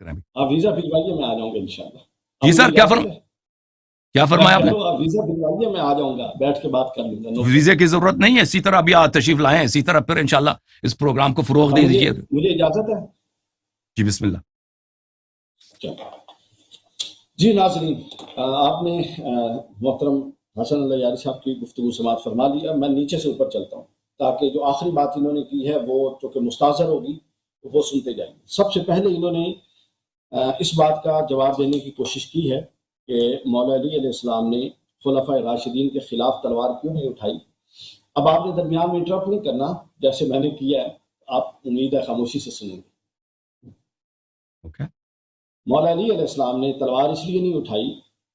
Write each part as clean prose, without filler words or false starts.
آپ ویزا بھجوائیے، میں آ جاؤں گا انشاءاللہ. جی سر، کیا فرمایا آپ نے؟ آپ ویزا بھجوائیے، میں آ جاؤں گا، بیٹھ کے بات کر لوں گا. ویزے کی ضرورت نہیں ہے، اسی طرح ابھی تشریف لائیں، اسی طرح پھر انشاءاللہ اس پروگرام کو فروغ دے دیجیے. مجھے اجازت ہے؟ جی بسم اللہ. جی ناظرین، آپ نے محترم حسن اللہ یاری صاحب کی گفتگو سماعت فرما لیا. میں نیچے سے اوپر چلتا ہوں تاکہ جو آخری بات انہوں نے کی ہے وہ چونکہ مستاثر ہوگی وہ سنتے جائیں گے. سب سے پہلے انہوں نے اس بات کا جواب دینے کی کوشش کی ہے کہ مولا علی علیہ السلام نے خلفائے راشدین کے خلاف تلوار کیوں نہیں اٹھائی. اب آپ نے درمیان میں انٹرپٹ نہیں کرنا جیسے میں نے کیا ہے، آپ امید ہے خاموشی سے سنیں گے. مولا علی علیہ السلام نے تلوار اس لیے نہیں اٹھائی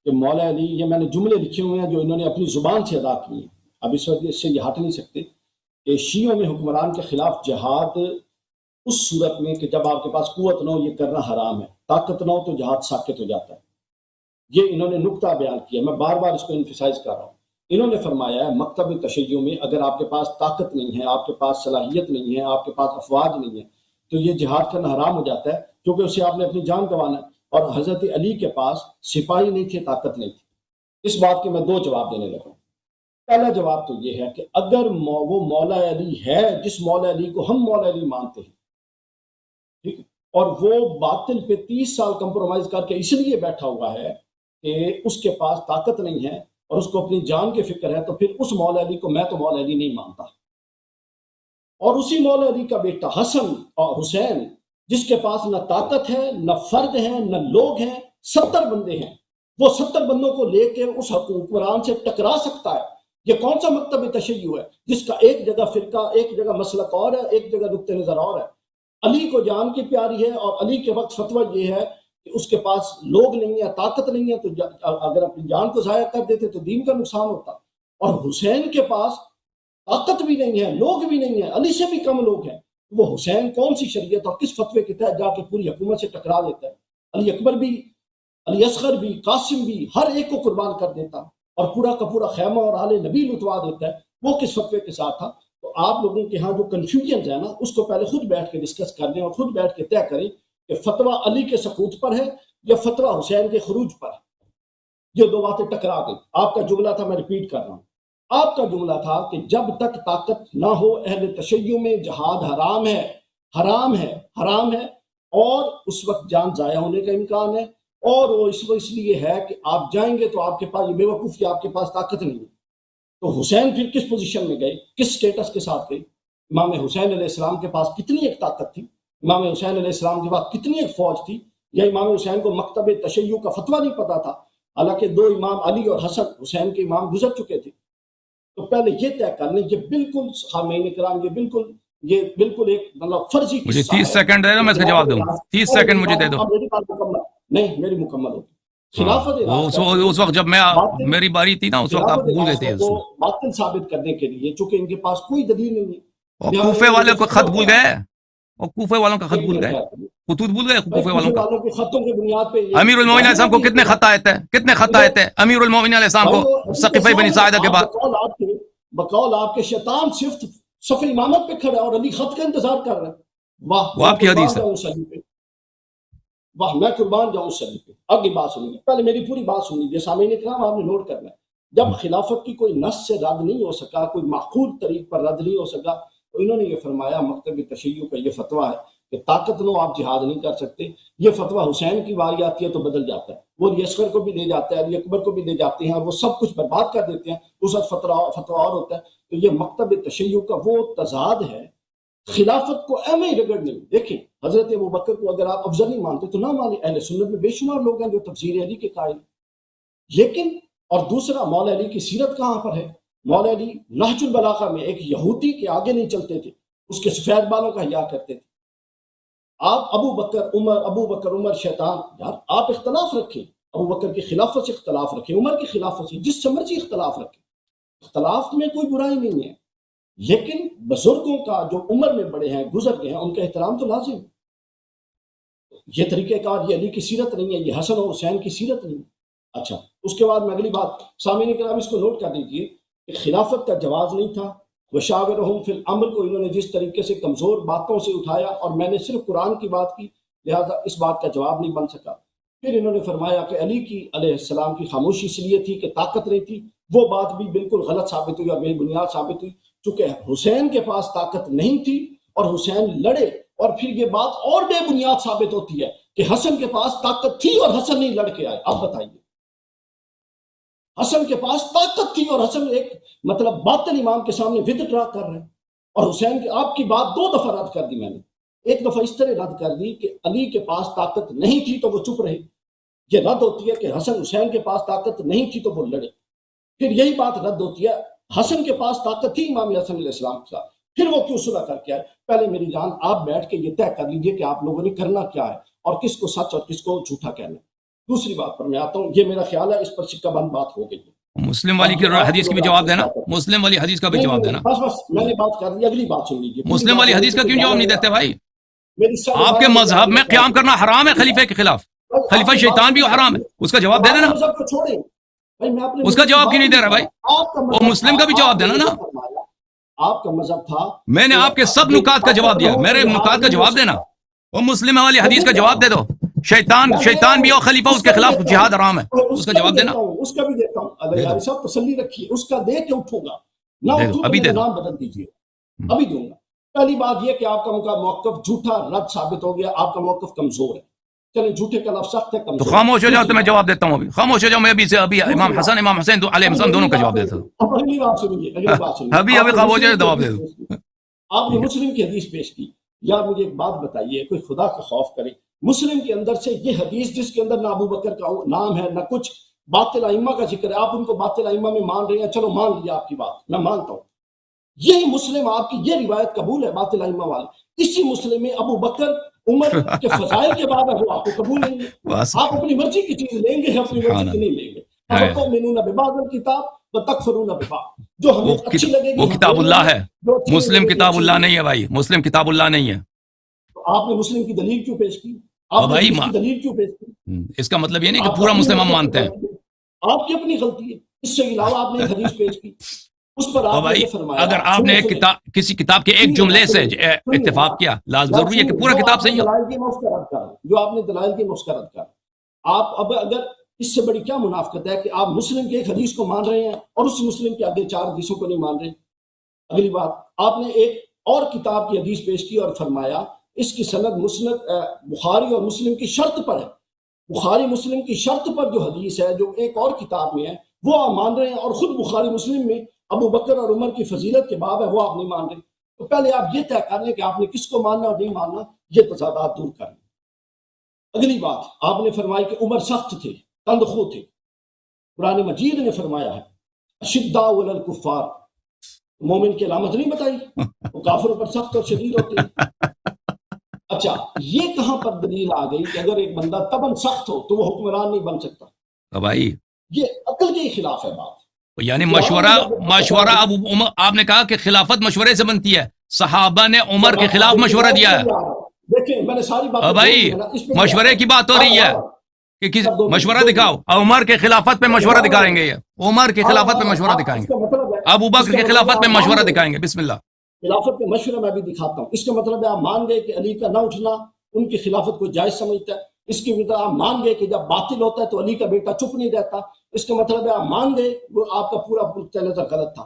کہ مولا علی، یہ میں نے جملے لکھے ہوئے ہیں جو انہوں نے اپنی زبان سے ادا کیے ہیں، اب اس وقت اس سے یہ ہٹ نہیں سکتے کہ شیعوں میں حکمران کے خلاف جہاد اس صورت میں کہ جب آپ کے پاس قوت نہ ہو یہ کرنا حرام ہے، طاقت نہ ہو تو جہاد ساکت ہو جاتا ہے. یہ انہوں نے نقطہ بیان کیا، میں بار بار اس کو انفسائز کر رہا ہوں. انہوں نے فرمایا ہے مکتب تشیع میں اگر آپ کے پاس طاقت نہیں ہے، آپ کے پاس صلاحیت نہیں ہے، آپ کے پاس افواج نہیں ہے تو یہ جہاد کرنا حرام ہو جاتا ہے، کیونکہ اسے آپ نے اپنی جان گنوانا ہے. اور حضرت علی کے پاس سپاہی نہیں تھے، طاقت نہیں تھی. اس بات کے میں دو جواب دینے لگا ہوں. پہلا جواب تو یہ ہے کہ اگر وہ مولا علی ہے جس مولا علی کو ہم مولا علی مانتے ہیں، ٹھیک، اور وہ باطل پہ 30 سال کمپرومائز کر کے اس لیے بیٹھا ہوا ہے کہ اس کے پاس طاقت نہیں ہے اور اس کو اپنی جان کی فکر ہے، تو پھر اس مولا علی کو میں تو مولا علی نہیں مانتا. اور اسی مولا علی کا بیٹا حسن اور حسین جس کے پاس نہ طاقت ہے، نہ فرد ہیں، نہ لوگ ہیں، 70 بندے ہیں، وہ 70 بندوں کو لے کے اس حکمران سے ٹکرا سکتا ہے. یہ کون سا مکتب تشیع ہے جس کا ایک جگہ فرقہ، ایک جگہ مسلک اور ہے، ایک جگہ نقطہ نظر اور ہے. علی کو جان کی پیاری ہے اور علی کے وقت فتویٰ یہ ہے کہ اس کے پاس لوگ نہیں ہے، طاقت نہیں ہے، تو اگر اپنی جان کو ضائع کر دیتے تو دین کا نقصان ہوتا. اور حسین کے پاس طاقت بھی نہیں ہے، لوگ بھی نہیں ہے، علی سے بھی کم لوگ ہیں. وہ حسین کون سی شریعت اور کس فتوے کے تحت جا کے پوری حکومت سے ٹکرا دیتا ہے؟ علی اکبر بھی، علی اصغر بھی، قاسم بھی، ہر ایک کو قربان کر دیتا اور پورا کا پورا خیمہ اور آل نبی لٹوا دیتا ہے. وہ کس فتوے کے ساتھ تھا؟ تو آپ لوگوں کے ہاں جو کنفیوژن ہے نا، اس کو پہلے خود بیٹھ کے ڈسکس کر لیں اور خود بیٹھ کے طے کریں کہ فتویٰ علی کے سقوط پر ہے یا فتویٰ حسین کے خروج پر ہے. یہ دو باتیں ٹکرا گئی. آپ کا جملہ تھا، میں ریپیٹ کر رہا ہوں، آپ کا جملہ تھا کہ جب تک طاقت نہ ہو اہل تشیع میں جہاد حرام ہے، حرام ہے، حرام ہے، اور اس وقت جان ضائع ہونے کا امکان ہے، اور وہ اس لیے ہے کہ آپ جائیں گے تو آپ کے پاس یہ بے وقوف کہ آپ کے پاس طاقت نہیں ہے. تو حسین پھر کس پوزیشن میں گئے، کس سٹیٹس کے ساتھ گئے؟ امام حسین علیہ السلام کے پاس کتنی ایک طاقت تھی؟ امام حسین علیہ السلام کے پاس کتنی ایک فوج تھی؟ یا امام حسین کو مکتب تشیع کا فتویٰ نہیں پتا تھا، حالانکہ دو امام علی اور حسن حسین کے امام گزر چکے تھے. تو پہلے یہ طے کر لیں، یہ بالکل خامین کرام، یہ بالکل ایک مطلب فرضی مجھے 30 سیکنڈ دے دو، میں اس کا جواب دوں. 30 سیکنڈ مجھے دے دو. میری بات مکمل نہیں، میری مکمل ہوگی. خلافت اس وقت جب میری باری تھی نا، اس وقت آپ بھول گئے تھے کو باطل ثابت کرنے کے لیے، چونکہ ان کے پاس کوئی دلیل نہیں ہے. اور کوفے والے کو خط بھول گئے، اور کوفے والوں کا خط بھول گئے، خطوط بھول گئے کوفے والوں کا. خطوں کی بنیاد پہ امیر المومنین علیہ السلام کو کتنے خط آئے تھے؟ کتنے خط آئے تھے امیر المومنین علیہ السلام کو ثقیفہ بنی ساعدہ کے بعد؟ بقول آپ کے شیطان صرف صف امامت پہ کھڑا اور علی خط کا انتظار کر رہے ہیں. واہ، وہ آپ کی حدیث ہے. واہ، میں قربان جاؤں اس صدی پہ. آگے بات سنیے، پہلے میری پوری بات سن لیجیے سامعین کرام، آپ نے نوٹ کرنا ہے. جب خلافت کی کوئی نص سے رد نہیں ہو سکا، کوئی معقول طریق پر رد نہیں ہو سکا، تو انہوں نے یہ فرمایا مکتب تشیع کا یہ فتویٰ ہے کہ طاقت نو آپ جہاد نہیں کر سکتے. یہ فتویٰ حسین کی باری آتی ہے تو بدل جاتا ہے، وہ علی اصغر کو بھی لے جاتا ہے، علی اکبر کو بھی لے جاتے ہیں، اور وہ سب کچھ برباد کر دیتے ہیں. اس وقت فتویٰ اور ہوتا ہے. تو یہ مکتب تشیع کا وہ تضاد ہے. خلافت کو ایم ہی رگڑ نہیں. دیکھیں، حضرت ابوبکر کو اگر آپ افضل نہیں مانتے تو نہ مانیں. اہل سنت میں بے شمار لوگ ہیں جو تفسیر علی کے قائل. لیکن اور دوسرا، مولا علی کی سیرت کہاں پر ہے؟ مولا علی نہج البلاغہ میں ایک یہودی کے آگے نہیں چلتے تھے، اس کے سفید بالوں کا حیا کرتے تھے. آپ ابو بکر عمر شیطان، یار آپ اختلاف رکھیں، ابو بکر کی خلافت سے اختلاف رکھیں، عمر کی خلافت سے، جس سے مرضی اختلاف رکھیں، اختلاف میں کوئی برائی نہیں ہے. لیکن بزرگوں کا جو عمر میں بڑے ہیں، گزر گئے ہیں، ان کا احترام تو لازم. یہ طریقہ کار یہ علی کی سیرت نہیں ہے، یہ حسن اور حسین کی سیرت نہیں ہے. اچھا، اس کے بعد میں اگلی بات، سامعین کرام اس کو نوٹ کر دیجیے کہ خلافت کا جواز نہیں تھا. وشاورہم فی الامر کو انہوں نے جس طریقے سے کمزور باتوں سے اٹھایا، اور میں نے صرف قرآن کی بات کی، لہذا اس بات کا جواب نہیں بن سکا۔ پھر انہوں نے فرمایا کہ علی کی علیہ السلام کی خاموشی اس لیے تھی کہ طاقت نہیں تھی، وہ بات بھی بالکل غلط ثابت ہوئی اور بے بنیاد ثابت ہوئی، چونکہ حسین کے پاس طاقت نہیں تھی اور حسین لڑے، اور پھر یہ بات اور بے بنیاد ثابت ہوتی ہے کہ حسن کے پاس طاقت تھی اور حسن نہیں لڑ کے آئے۔ اب بتائیے، حسن کے پاس طاقت تھی اور حسن ایک مطلب باطل امام کے سامنے ود ڈرا کر رہے ہیں، اور حسین کی آپ کی بات 2 دفعہ رد کر دی میں نے، ایک دفعہ اس طرح رد کر دی کہ علی کے پاس طاقت نہیں تھی تو وہ چپ رہے، یہ رد ہوتی ہے کہ حسن حسین کے پاس طاقت نہیں تھی تو وہ لڑے، پھر یہی بات رد ہوتی ہے حسن کے پاس طاقت تھی امام حسن علیہ السلام کے ساتھ، پھر وہ کیوں صلح کر کے آئے؟ پہلے میری جان آپ بیٹھ کے یہ طے کر لیجئے کہ آپ لوگوں نے کرنا کیا ہے اور کس کو سچ اور کس کو جھوٹا کہنا ہے۔ دوسری بات پر میں آتا ہوں، یہ میرا خیال ہے اس پر سکہ بند بات ہو گئی ہے۔ مسلم والی کی حدیث کی بھی جواب دینا، مسلم والی حدیث کا بھی جواب دینا۔ بس میں نے بات کر دی، اگلی بات سن لیجیے۔ مسلم والی حدیث کا کیوں جواب نہیں دیتے بھائی؟ میری آپ کے مذہب میں قیام کرنا حرام ہے خلیفہ کے خلاف، خلیفہ شیطان بھی حرام ہے، اس کا جواب دے دینا۔ مذہب کو چھوڑیں، اس کا جواب کیوں نہیں دے رہا بھائی؟ اور مسلم کا بھی جواب دینا نا۔ آپ کا مذہب تھا، میں نے آپ کے سب نکات کا جواب دیا، میرے نکات کا جواب دینا۔ وہ مسلم والی حدیث کا جواب دے دو، شیطان بھی اور خلیفہ اس کے خلاف جہاد حرام ہے، اس کا جواب دینا۔ اس کا بھی دیتا ہوں، اللہ صاحب تسلی رکھیے، اس کا دے کے اٹھوں گا، نہ اٹھوں ابھی تو نام بدل دیجیے، ابھی دوں گا۔ پہلی بات یہ کہ آپ کا موقف جھوٹا رد ثابت ہو گیا، آپ کا موقف کمزور ہے، چلیں جھوٹے کا لفظ سخت ہے، تو کمزور۔ خاموش ہو جاؤ تو میں جواب دیتا ہوں، ابھی خاموش ہو جاؤ، میں ابھی امام حسن علیہ السلام دونوں کا جواب دیتا ہوں۔ اگلی بات سنیے، اگلی بات سنیے۔ ابھی خاموش ہو جاؤ، جواب دے دو۔ آپ نے مسلم کی حدیث پیش کی، یا مجھے ایک بات بتائیے، کوئی خدا کا خوف کرے، مسلم کے اندر سے یہ حدیث جس کے اندر نہ ابو بکر کا نام ہے نہ کچھ باطل ائمہ کا ذکر ہے، آپ ان کو باطل ائمہ میں مان رہے ہیں، چلو مان لیا آپ کی بات، میں مانتا ہوں، یہی مسلم آپ کی یہ روایت قبول ہے باطل ائمہ والی، اسی مسلم میں ابو بکر عمر کے فضائل کے بعد ہے وہ آپ کو قبول نہیں ہے، آپ اپنی مرضی کی چیز لیں گے، اپنی مرضی کی نہیں لیں گے۔ تؤمنون ببعض الکتاب وتکفرون ببعض، جو ہمیں اچھی لگے گی وہ کتاب اللہ ہے، مسلم کتاب اللہ نہیں ہے بھائی، مسلم کتاب اللہ نہیں ہے۔ آپ نے مسلم کی دلیل کیوں پیش کی؟ آپ نے اس کی دلیل کیوں پیش کی؟ اس کا مطلب یہ نہیں کہ پورا مسلم ہم مانتے ہیں۔ آپ کی اپنی غلطی ہے، اس سے علاوہ آپ نے ایک حدیث پیش کی، اس پر آپ نے فرمایا، اگر آپ نے کسی کتاب کے ایک جملے سے اتفاق کیا، لازم ضروری ہے کہ پورا کتاب صحیح ہو۔ دلائل کی مسکرت کر، جو آپ نے دلائل کی مسکرت کر، آپ اب اگر اس سے بڑی کیا منافقت ہے کہ آپ مسلم کی ایک حدیث کو مان رہے ہیں اور اس مسلم کے آگے 4 حدیثوں کو نہیں مان رہے۔ اگلی بات، آپ نے ایک اور کتاب کی حدیث پیش کی اور فرمایا اس کی سند مسند بخاری اور مسلم کی شرط پر ہے، بخاری مسلم کی شرط پر جو حدیث ہے جو ایک اور کتاب میں ہے وہ آپ مان رہے ہیں، اور خود بخاری مسلم میں ابو بکر اور عمر کی فضیلت کے باب ہے وہ آپ نہیں مان رہے۔ تو پہلے آپ یہ طے کر لیں کہ آپ نے کس کو ماننا اور نہیں ماننا، یہ تضادات دور کر لیں۔ اگلی بات، آپ نے فرمائی کہ عمر سخت تھے، تندخو تھے، قرآن مجید نے فرمایا ہے اشداء علی الکفار، مومن کی علامت نہیں بتائی، وہ کافروں پر سخت اور شدید ہوتے ہیں۔ اچھا، یہ کہاں پر دلیل آ گئی کہ اگر ایک بندہ تباً سخت ہو تو وہ حکمران نہیں بن سکتا؟ بھائی یہ عقل کے خلاف ہے بات، یعنی مشورہ آپ نے کہا کہ خلافت مشورے سے بنتی ہے، صحابہ نے عمر کے خلاف مشورہ دیا ہے۔ دیکھیں میں نے ساری بات بھائی مشورے کی بات ہو رہی ہے کہ کسی مشورہ دکھاؤ، عمر کے خلافت پہ مشورہ دکھائیں گے، یہ عمر کے خلافت پہ مشورہ دکھائیں گے، ابو بکر کے خلافت پہ مشورہ دکھائیں گے۔ بسم اللہ۔ خلافت پہ مشورہ میں بھی دکھاتا ہوں، اس کا مطلب ہے آپ مان گئے کہ علی کا نہ اٹھنا ان کی خلافت کو جائز سمجھتا ہے، اس کی مطلب آپ مان گئے کہ جب باطل ہوتا ہے تو علی کا بیٹا چپ نہیں رہتا، اس کا مطلب ہے آپ مان گئے وہ آپ کا پورا نقطہ نظر غلط تھا۔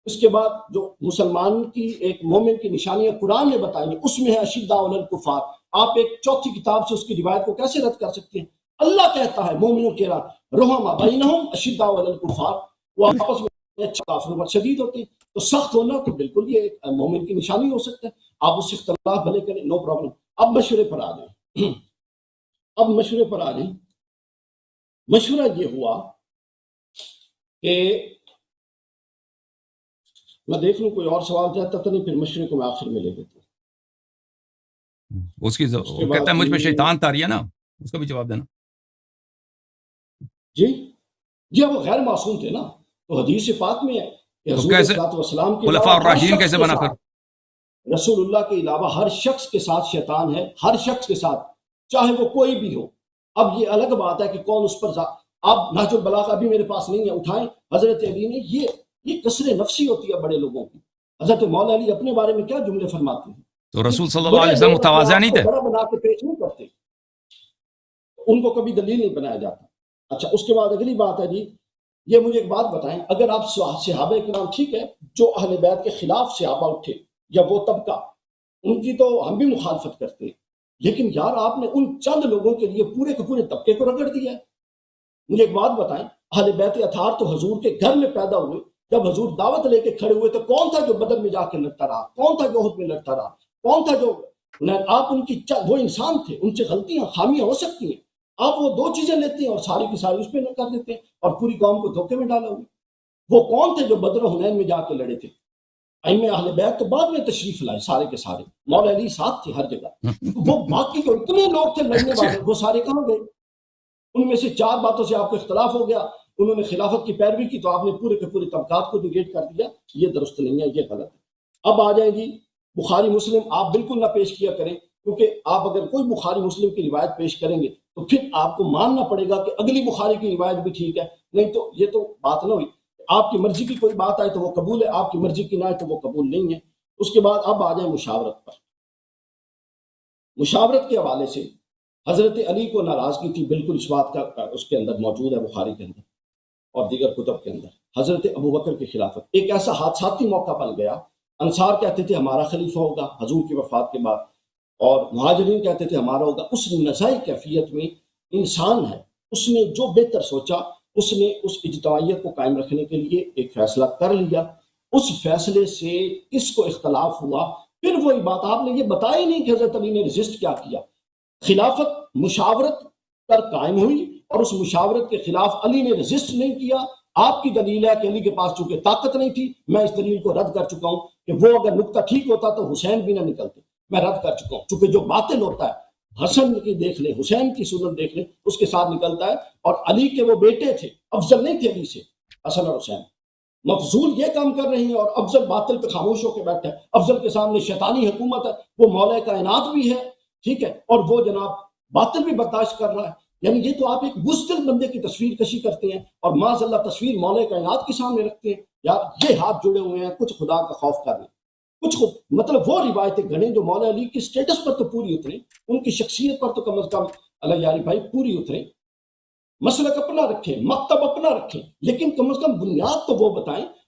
اس کے بعد جو مسلمان کی ایک مومن کی نشانیاں قرآن نے بتائی ہیں اس میں ہے اشداء علی الکفار، آپ ایک چوتھی کتاب سے اس کی روایت کو کیسے رد کر سکتے ہیں؟ اللہ کہتا ہے مومنوں کے رحماء بینہم اشداء علی الکفار، وہ آپس میں کافروں پر شدید ہوتے ہیں، تو سخت ہونا تو بالکل یہ ایک مومن کی نشانی ہو سکتا ہے، آپ اس سے اختلاف بھلے کریں، نو پرابلم۔ اب مشورے پر آ جائیں، اب مشورے پر آ جائیں۔ مشورہ یہ ہوا کہ میں دیکھ لوں کوئی اور سوال چاہتا تو نہیں، پھر مشورے کو میں آخر میں لے لیتا ہوں۔ اس کی کہتا ہے مجھ پہ شیطان طاری ہے نا، اس کا بھی جواب دینا۔ جی وہ غیر معصوم تھے نا، تو حدیث پاک میں ہے کہ حضور صلی اللہ علیہ وسلم کے خلفاء الراشدین کیسے بنا کر رسول اللہ کے علاوہ ہر شخص کے ساتھ شیطان ہے، ہر شخص کے ساتھ، چاہے وہ کوئی بھی ہو۔ اب یہ الگ بات ہے کہ کون اس پر اب نہج البلاغہ ابھی میرے پاس نہیں ہے، اٹھائیں حضرت علی نے، یہ کسر نفسی ہوتی ہے بڑے لوگوں کی۔ حضرت مولا علی اپنے بارے میں کیا جملے فرماتے ہیں؟ تو رسول صلی اللہ علیہ وسلم متواضع نہیں تھے؟ بڑا بنا کے پیش نہیں کرتے، ان کو کبھی دلیل نہیں بنایا جاتا. اچھا اس کے بعد اگلی بات ہے جی، یہ مجھے ایک بات بتائیں، اگر آپ صحابہ کرام، ٹھیک ہے جو اہل بیت کے خلاف صحابہ اٹھے یا وہ طبقہ، ان کی تو ہم بھی مخالفت کرتے ہیں، لیکن یار آپ نے ان چند لوگوں کے لیے پورے کے پورے طبقے کو رگڑ دیا ہے. مجھے ایک بات بتائیں، اہل بیت اطہار تو حضور کے گھر میں پیدا ہوئے، جب حضور دعوت لے کے کھڑے ہوئے تو کون تھا جو بدر میں جا کے لڑتا رہا؟ کون تھا جو احد میں لڑتا رہا؟ کون تھا جو آپ ان کی وہ انسان تھے، ان سے غلطیاں خامیاں ہو سکتی ہیں، آپ وہ دو چیزیں لیتے ہیں اور ساری کی ساری اس پہ نہ کر دیتے ہیں اور پوری قوم کو دھوکے میں ڈالا ہوئے. وہ کون تھے جو بدر و حنین میں جا کے لڑے تھے؟ ائمہ اہل بیت تو بعد میں تشریف لائے سارے کے سارے، مولا علی ساتھ تھے ہر جگہ. وہ باقی جو اتنے لوگ تھے لڑنے والے وہ سارے کہاں گئے؟ ان میں سے 4 باتوں سے آپ کو اختلاف ہو گیا. انہوں نے خلافت کی پیروی کی تو آپ نے پورے کے پورے طبقات کو نگیٹ کر دیا. یہ درست نہیں ہے، یہ غلط ہے. اب آ جائیں گی بخاری مسلم، آپ بالکل نہ پیش کیا کریں، کیونکہ آپ اگر کوئی بخاری مسلم کی روایت پیش کریں گے تو پھر آپ کو ماننا پڑے گا کہ اگلی بخاری کی روایت بھی ٹھیک ہے، نہیں تو یہ تو بات نہ ہوئی. آپ کی مرضی کی کوئی بات آئے تو وہ قبول ہے، آپ کی مرضی کی نہ آئے تو وہ قبول نہیں ہے. اس کے بعد اب آ جائیں مشاورت پر. مشاورت کے حوالے سے حضرت علی کو ناراضگی تھی، بالکل اس بات کا اس کے اندر موجود ہے بخاری کے اندر اور دیگر کتب کے اندر. حضرت ابو بکر کی خلافت ایک ایسا حادثاتی موقع بن گیا. انصار کہتے تھے ہمارا خلیفہ ہوگا حضور کی وفات کے بعد، اور مہاجرین کہتے تھے ہمارا ہوگا. اس نزاعی کیفیت میں انسان ہے، اس نے جو بہتر سوچا، اس نے اس اجتماعیت کو قائم رکھنے کے لیے ایک فیصلہ کر لیا. اس فیصلے سے کس کو اختلاف ہوا؟ پھر وہی بات آپ نے یہ بتایا نہیں کہ حضرت علی نے رجسٹ کیا کیا. خلافت مشاورت پر قائم ہوئی اور اس مشاورت کے خلاف علی نے رجسٹ نہیں کیا. آپ کی دلیل ہے کہ علی کے پاس چونکہ طاقت نہیں تھی. میں اس دلیل کو رد کر چکا ہوں کہ وہ اگر نقطہ ٹھیک ہوتا تو حسین بھی نہ نکلتے. میں رد کر چکا ہوں، چونکہ جو باطل ہوتا ہے حسن کی دیکھ لیں، حسین کی سنت دیکھ لیں، اس کے ساتھ نکلتا ہے. اور علی کے وہ بیٹے تھے، افضل نہیں تھے علی سے، حسن اور حسین. مفضول یہ کام کر رہے ہیں اور افضل باطل پہ خاموش ہو کے بیٹھا ہے. افضل کے سامنے شیطانی حکومت ہے، وہ مولا کائنات بھی ہے، ٹھیک ہے، اور وہ جناب باطل بھی برداشت کر رہا ہے. یعنی یہ تو آپ ایک بزدل بندے کی تصویر کشی کرتے ہیں اور معاذ اللہ تصویر مولا کائنات کے سامنے رکھتے ہیں. یار یہ ہاتھ جڑے ہوئے ہیں، کچھ خدا کا خوف کر لیں، کچھ مطلب وہ روایتیں گھڑیں جو مولا علی کی سٹیٹس پر تو پوری اتریں، ان کی شخصیت پر تو کم از کم اللہ یاری بھائی پوری اتریں. مسلک اپنا رکھیں، مکتب اپنا رکھیں، لیکن کم از کم بنیاد تو وہ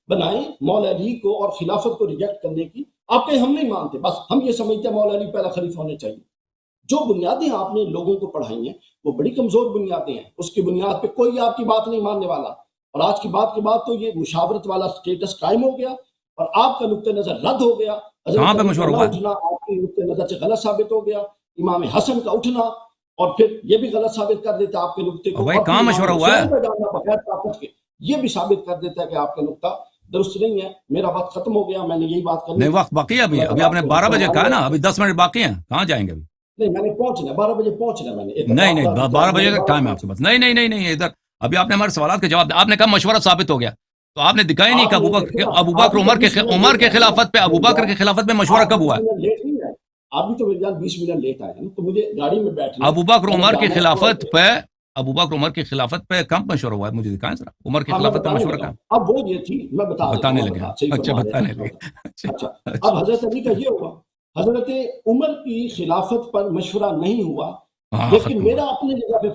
بنائیں مولا علی کو اور خلافت کو ریجیکٹ کرنے کی. آپ کہیں ہم نہیں مانتے، بس ہم یہ سمجھتے ہیں مولا علی پہلا خلیفہ ہونے چاہیے. جو بنیادیں آپ نے لوگوں کو پڑھائی ہیں وہ بڑی کمزور بنیادیں ہیں. اس کی بنیاد پہ کوئی آپ کی بات نہیں ماننے والا. اور آج کی بات کے بعد تو یہ مشاورت والا سٹیٹس قائم ہو گیا اور آپ کا نقطہ نظر رد ہو گیا. کہاں پہ مشورہ ہوا؟ اٹھنا آپ کے نقطہ نظر سے غلط ثابت ہو گیا. امام حسن کا اٹھنا اور پھر یہ بھی غلط ثابت کر دیتا ہے آپ کے نقطے کو. بھائی کہاں مشورہ ہوا ہے؟ بغیر طاقت کے یہ بھی ثابت کر دیتا ہے کہ آپ کا نقطہ درست نہیں ہے. میرا وقت ختم ہو گیا، میں نے یہی بات کرنی. نہیں وقت باقی ہے ابھی آپ نے 12 بجے کہا نا، ابھی 10 منٹ باقی ہیں، کہاں جائیں گے ابھی؟ نہیں میں نے پہنچنا 12 بجے پہنچنا. میں نے نہیں 12 بجے تک ٹائم ہے آپ کے پاس. نہیں ادھر ابھی آپ نے ہمارے سوالات کے جواب. آپ نے کہا مشورہ ثابت ہو گیا تو آپ نے دکھایا نہیں کہ ابو بکر عمر کے خلافت پہ ابو بکر کے خلافت پہ مشورہ کب ہوا ہے؟ آپ بھی تو میرے جان 20 منٹ لیٹ آئے ہیں تو مجھے گاڑی میں بیٹھنا. ابو بکر عمر کی خلافت پہ کب مشورہ ہوا ہے؟ مجھے دکھائیں ذرا عمر کی خلافت پہ مشورہ کہاں. اب وہ یہ تھی میں بتانے لگے. اچھا بتانے لگے. اچھا اب حضرت علی کا یہ ہوا، حضرت عمر کی خلافت پر مشورہ نہیں ہوا، لیکن میرا اپنے جگہ پہ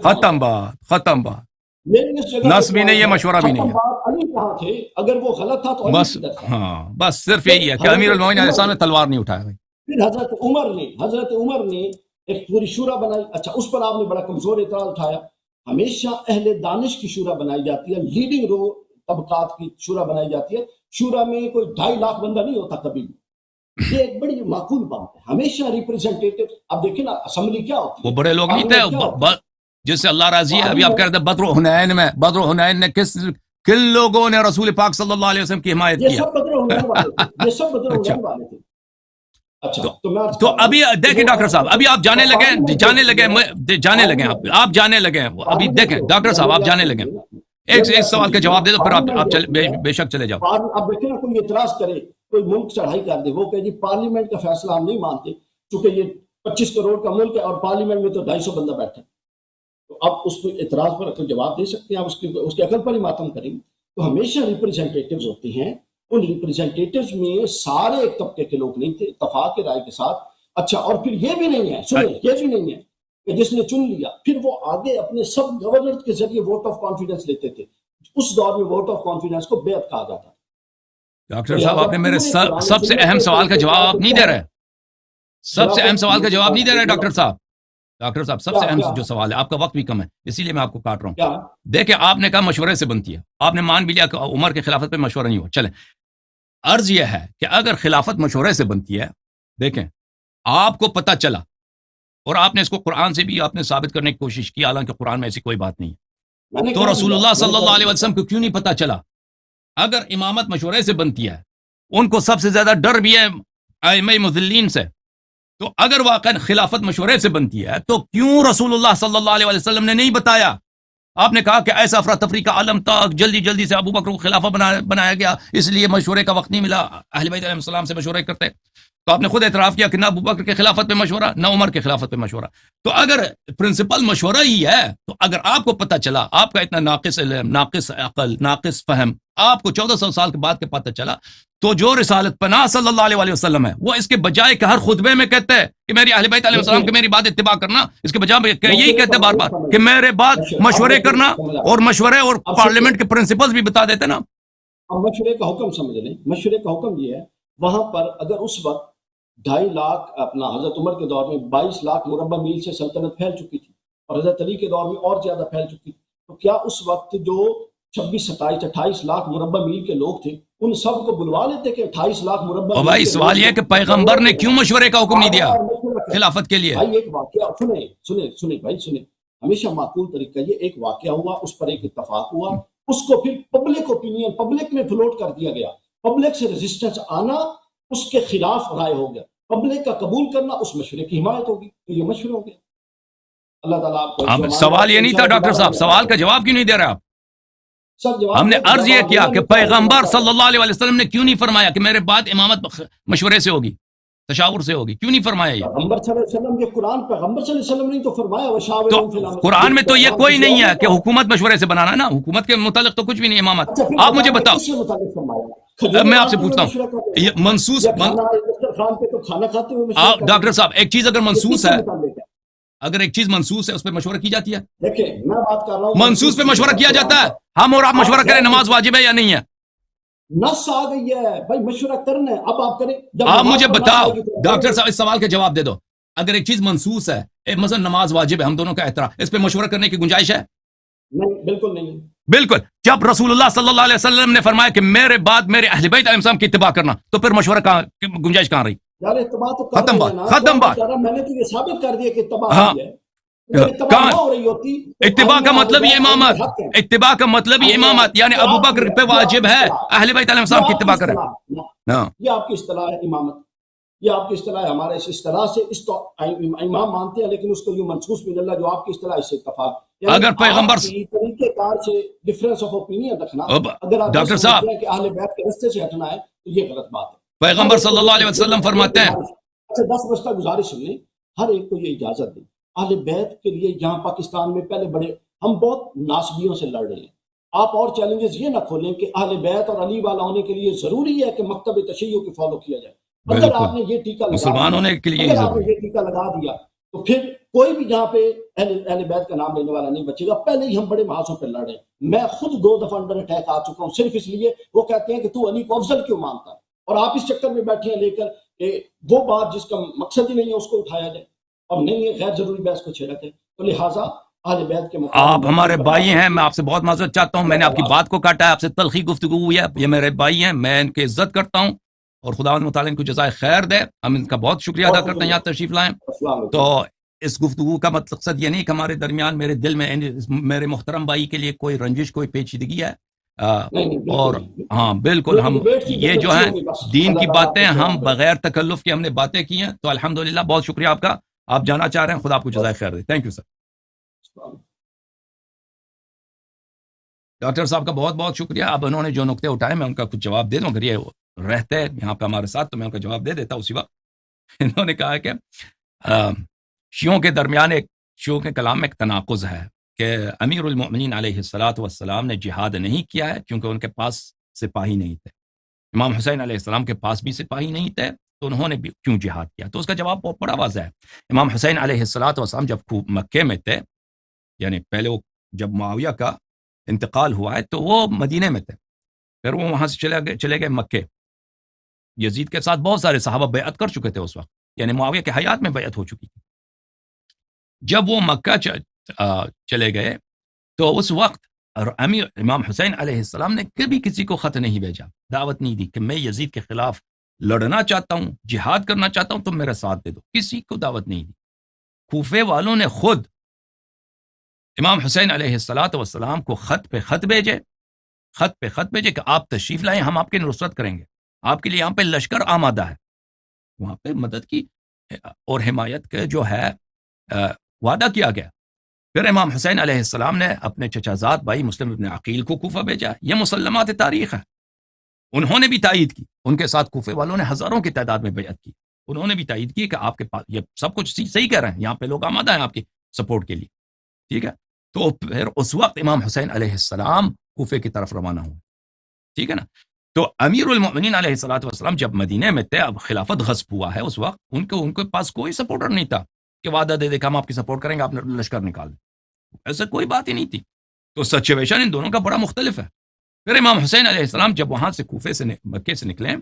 ختم بات نس بھی نہیں ہے، مشورہ بھی نہیں ہے. علی کہاں تھے؟ اگر وہ غلط تھا تو بس بس صرف یہی ہے کہ امیر المومنین علیہ السلام نے تلوار نہیں اٹھایا. پھر حضرت عمر نے ایک پوری شورا بنائی. اچھا اس پر آپ نے بڑا کمزور اعتراض اٹھایا. ہمیشہ اہل دانش کی شورا بنائی جاتی ہے، لیڈنگ رو طبقات کی شورا بنائی جاتی ہے. شورا میں کوئی 2.5 لاکھ بندہ نہیں ہوتا کبھی بھی. یہ ایک بڑی معقول بات ہے. ہمیشہ ریپرزینٹیٹو، اب دیکھیں نا اسمبلی کیا ہوتی ہے، وہ بڑے لوگ نہیں تھے جس سے اللہ راضی ہے. ابھی آپ کہہ رہے تھے بدر و حنین میں کن لوگوں نے رسول پاک صلی اللہ علیہ وسلم کی حمایت کی؟ یہ سب بدر و حنین والے تھے. اچھا تو ابھی دیکھیں ڈاکٹر صاحب، ابھی آپ جانے لگے آپ جانے لگے. ابھی دیکھیں ڈاکٹر صاحب آپ جانے لگے. ایک سوال کا جواب دے دو پھر آپ بے شک چلے جاؤ. اب دیکھیں نا کوئی اعتراض کرے، کوئی ملک چڑھائی کر دے، وہ کہ جی پارلیمنٹ کا فیصلہ ہم نہیں مانتے چونکہ یہ 25 کروڑ کا ملک ہے اور پارلیمنٹ میں تو 250 بندہ بیٹھے. تو اب اس کو اعتراض پر اگر جواب دے سکتے ہیں، آپ اس کے عقل پر ہی ماتم کریں گے. تو ہمیشہ ریپرزینٹیٹیوز ہوتے ہیں، ان ریپرزینٹیٹیوز میں سارے ایک طبقے کے لوگ نہیں تھے اتفاق کے رائے کے ساتھ. اچھا اور پھر یہ بھی نہیں ہے، سنیں یہ بھی نہیں ہے کہ جس نے چن لیا پھر وہ آگے اپنے سب گورنر کے ذریعے ووٹ آف کانفیڈنس لیتے تھے. اس دور میں ووٹ آف کانفیڈنس کو بیعت کہا جاتا تھا. ڈاکٹر صاحب آپ نے میرے سب سے اہم سوال کا جواب آپ نہیں دے رہے. سب سے اہم سوال کا جواب نہیں دے رہے ڈاکٹر صاحب. ڈاکٹر صاحب سب سے اہم جو سوال ہے، آپ کا وقت بھی کم ہے اسی لیے میں آپ کو کاٹ رہا ہوں. دیکھیں آپ نے کہا مشورے سے بنتی ہے، آپ نے مان بھی لیا کہ عمر کے خلافت پہ مشورہ نہیں ہوا. چلیں عرض یہ ہے کہ اگر خلافت مشورے سے بنتی ہے، دیکھیں آپ کو پتہ چلا اور آپ نے اس کو قرآن سے بھی آپ نے ثابت کرنے کی کوشش کی، حالانکہ قرآن میں ایسی کوئی بات نہیں ہے، تو رسول اللہ صلی اللہ علیہ وسلم کو کیوں نہیں پتہ چلا؟ اگر امامت مشورے سے بنتی ہے، ان کو سب سے زیادہ ڈر بھی ہے ائمہ مضلین سے، تو اگر واقعا خلافت مشورے سے بنتی ہے تو کیوں رسول اللہ صلی اللہ علیہ وسلم نے نہیں بتایا؟ آپ نے کہا کہ ایسا افراتفری کا عالم تھا، جلدی جلدی سے ابو بکر کو خلافہ بنایا گیا، اس لیے مشورے کا وقت نہیں ملا، اہل بیت علیہ السلام سے مشورے کرتے. تو آپ نے خود اعتراف کیا کہ نہ ابو بکر کے خلافت پہ مشورہ، نہ عمر کے خلافت پہ مشورہ. تو اگر پرنسپل مشورہ ہی ہے تو اگر آپ کو پتہ چلا، آپ کا اتنا ناقص علم، ناقص عقل، ناقص فہم، آپ کو 1400 سال کے بعد کے پتہ چلا، تو جو رسالت پناہ صلی اللہ علیہ وسلم ہے وہ اس کے بجائے کہ ہر خطبے میں کہتے ہیں کہ میری اہل بیت علیہ السلام کی میری بات اتباع کرنا، اس کے بجائے یہی کہتے ہیں بار بار کہ میرے بعد مشورے کرنا، اور مشورے اور پارلیمنٹ کے پرنسپلز بھی بتا دیتے نا. اب مشورے کا حکم سمجھ لیں. مشورے کا حکم یہ ہے، وہاں پر اگر اس وقت 2.5 لاکھ اپنا حضرت عمر کے دور میں 22 لاکھ مربع میل سے سلطنت پھیل چکی تھی اور حضرت علی کے دور میں اور زیادہ پھیل چکی تھی، تو کیا اس وقت جو 26 27 28 لاکھ مربع میل کے لوگ تھے ان سب کو بلوا لیتے کہ 28 لاکھ مربع میل؟ بھائی سوال یہ ہے کہ پیغمبر نے کیوں مشورے کا حکم نہیں دیا خلافت کے لیے؟ بھائی ایک واقعہ سنیں، ہمیشہ معقول طریقہ یہ ایک واقعہ ہوا، اس پر ایک اتفاق ہوا، اس کو پھر پبلک اوپینین، پبلک میں فلوٹ کر دیا گیا، پبلک سے ریزسٹنس آنا اس کے خلاف رائے ہو گیا، پبلک کا قبول کرنا اس مشورے کی حمایت ہوگی، تو یہ مشورہ ہو گیا. اللہ تعالیٰ آپ کو سوال یہ نہیں تھا ڈاکٹر صاحب، سوال کا جواب کیوں نہیں دے رہے آپ؟ ہم نے عرض یہ کیا کہ پیغمبر صلی اللہ علیہ وسلم نے کیوں نہیں فرمایا کہ میرے بعد امامت مشورے سے ہوگی، تشاور سے ہوگی؟ کیوں نہیں فرمایا یہ؟ پیغمبر صلی اللہ علیہ وسلم، یہ قرآن پیغمبر صلی اللہ علیہ وسلم نے تو فرمایا. تو قرآن میں تو یہ کوئی نہیں ہے کہ حکومت مشورے سے بنانا ہے نا، حکومت کے متعلق تو کچھ بھی نہیں امامت. آپ مجھے بتاؤ، میں آپ سے پوچھتا ہوں، یہ منسوس ڈاکٹر صاحب ایک چیز اگر منسوس ہے، اگر ایک چیز منسوس ہے اس پہ مشورہ کی جاتی ہے؟ دیکھیں میں بات کر رہا ہوں، منسوس پہ مشورہ کیا جاتا ہے. ہم اور آپ مشورہ کریں نماز واجب ہے یا نہیں ہے؟ نص آ گئی ہے بھائی، مشورہ کرنا ہے، اب آپ کریں. آپ مجھے بتاؤ ڈاکٹر صاحب، اس سوال کا جواب دے دو. اگر ایک چیز منسوس ہے، مثلا نماز واجب ہے، ہم دونوں کا احترام، اس پہ مشورہ کرنے کی گنجائش ہے؟ نہیں، بالکل نہیں. بالکل. جب رسول اللہ صلی اللہ علیہ وسلم نے فرمایا کہ میرے بعد میرے اہل بیت علیہ السلام کی اتباع کرنا، تو پھر مشورہ کہاں، گنجائش کہاں رہی؟ یار اتباع تو ختم بات. میں نے تو یہ ثابت کر دیا کہ اتباع ہے. اتباع کا مطلب یہ امامت، اتباع کا مطلب یہ امامت، یعنی ابو بکر پہ واجب ہے اہل بیت علیہ السلام کی اتباع کریں. یہ آپ کی اصطلاح ہے امامت، یہ آپ کی اصطلاح ہے. ہمارے اس اصطلاح سے اس تو امام مانتے ہیں، لیکن اس کو یوں منسوخ من اللہ جو آپ کی اصطلاح اس سے اتفاق. اگر پیغمبر طریقے کار سے ڈفرینس آف اوپینین رکھنا، اگر آپ ڈاکٹر صاحب کہ اہل بیت کے رستے سے ہٹنا ہے تو یہ غلط بات ہے. پیغمبر صلی اللہ علیہ وسلم فرماتے ہیں، اچھا 10 بجے تک گزارش سن لیں، ہر ایک کو یہ اجازت دیں. اہل بیت کے لیے یہاں پاکستان میں پہلے بڑے ہم بہت ناسبیوں سے لڑ رہے ہیں. آپ اور چیلنجز یہ نہ کھولیں کہ اہل بیت اور علی والا ہونے کے لیے ضروری ہے کہ مکتب تشیع کو فالو کیا جائے. اگر آپ نے یہ ٹیکہ مسلمان ہونے کے لیے یہ ٹیکہ لگا دیا تو پھر کوئی بھی یہاں پہ اہل بیت کا نام لینے والا نہیں بچے گا. پہلے ہی ہم بڑے محاذوں پہ لڑ رہے ہیں. میں خود 2 دفعہ انڈر اٹیک آ چکا ہوں صرف اس لیے وہ کہتے ہیں کہ تو علی کو افضل کیوں مانتا ہے، اور آپ اس چکر میں بیٹھے ہیں لے کر کہ وہ بات جس کا مقصد ہی نہیں ہے اس کو اٹھایا جائے، اور نہیں ہے غیر ضروری بحث کو چھیڑا جائے. تو لہٰذا اہل بیت کے آپ ہمارے بھائی ہیں، میں آپ سے بہت معذرت چاہتا ہوں، میں نے آپ کی بات کو کاٹا ہے، آپ سے تلخی گفتگو ہوئی ہے. یہ میرے بھائی ہیں، میں ان کی عزت کرتا ہوں، اور خداوند متعالی ان کو جزائے خیر دے. ہم ان کا بہت شکریہ ادا کرتے ہیں یہاں تشریف لائیں. تو اس گفتگو کا مقصد یہ نہیں کہ ہمارے درمیان، میرے دل میں میرے محترم بھائی کے لیے کوئی رنجش، کوئی پیچیدگی ہے. اور ہاں بالکل، ہم یہ جو ہیں دین کی باتیں ہم بغیر تکلف کے ہم نے باتیں کی ہیں. تو الحمدللہ بہت شکریہ آپ کا. آپ جانا چاہ رہے ہیں، خدا آپ کو جزائے خیر دے. Thank you sir. ڈاکٹر صاحب کا بہت بہت شکریہ. اب انہوں نے جو نقطے اٹھائے میں ان کا کچھ جواب دے دوں. اگر یہ رہتے ہیں یہاں پہ ہمارے ساتھ تو میں ان کا جواب دے دیتا اسی وقت. انہوں نے کہا کہ شیعوں کے درمیان شیعوں کے کلام میں ایک تناقض ہے کہ امیر المؤمنین علیہ الصلاۃ والسلام نے جہاد نہیں کیا ہے کیونکہ ان کے پاس سپاہی نہیں تھے. امام حسین علیہ السلام کے پاس بھی سپاہی نہیں تھے تو انہوں نے بھی کیوں جہاد کیا؟ تو اس کا جواب بہت بڑا واضح ہے. امام حسین علیہ السلام جب مکے میں تھے، یعنی پہلے وہ جب معاویہ کا انتقال ہوا ہے تو وہ مدینے میں تھے، پھر وہ وہاں سے چلے گئے مکے. یزید کے ساتھ بہت سارے صحابہ بیعت کر چکے تھے اس وقت، یعنی معاویہ کے حیات میں بیعت ہو چکی تھی. جب وہ مکہ چلے گئے تو اس وقت امیر امام حسین علیہ السلام نے کبھی کسی کو خط نہیں بھیجا، دعوت نہیں دی کہ میں یزید کے خلاف لڑنا چاہتا ہوں، جہاد کرنا چاہتا ہوں، تم میرا ساتھ دے دو. کسی کو دعوت نہیں دی. کوفے والوں نے خود امام حسین علیہ السلام کو خط پہ خط بھیجے کہ آپ تشریف لائیں، ہم آپ کی نصرت کریں گے، آپ کے لیے یہاں پہ لشکر آمادہ ہے. وہاں پہ مدد کی اور حمایت کے جو ہے وعدہ کیا گیا. پھر امام حسین علیہ السلام نے اپنے چچا زاد بھائی مسلم ابن عقیل کو کوفہ بھیجا. یہ مسلمات تاریخ ہے. انہوں نے بھی تائید کی، ان کے ساتھ کوفے والوں نے ہزاروں کی تعداد میں بیعت کی. انہوں نے بھی تائید کی کہ آپ کے پاس یہ سب کچھ صحیح کہہ رہے ہیں، یہاں پہ لوگ آمادہ ہیں آپ کی سپورٹ کے لیے. ٹھیک ہے. تو پھر اس وقت امام حسین علیہ السلام کوفے کی طرف روانہ ہوئے. ٹھیک ہے نا. تو امیر المؤمنین علیہ السلام جب مدینے میں تھے، اب خلافت غصب ہوا ہے، اس وقت ان کے پاس کوئی سپورٹر نہیں تھا کہ وعدہ دے دے کہ ہم آپ کی سپورٹ کریں گے، آپ لشکر نکال دیں. ایسا کوئی بات ہی نہیں تھی. تو سچویشن ان دونوں کا بڑا مختلف ہے. پھر امام حسین علیہ السلام جب وہاں سے مکے سے نکلے،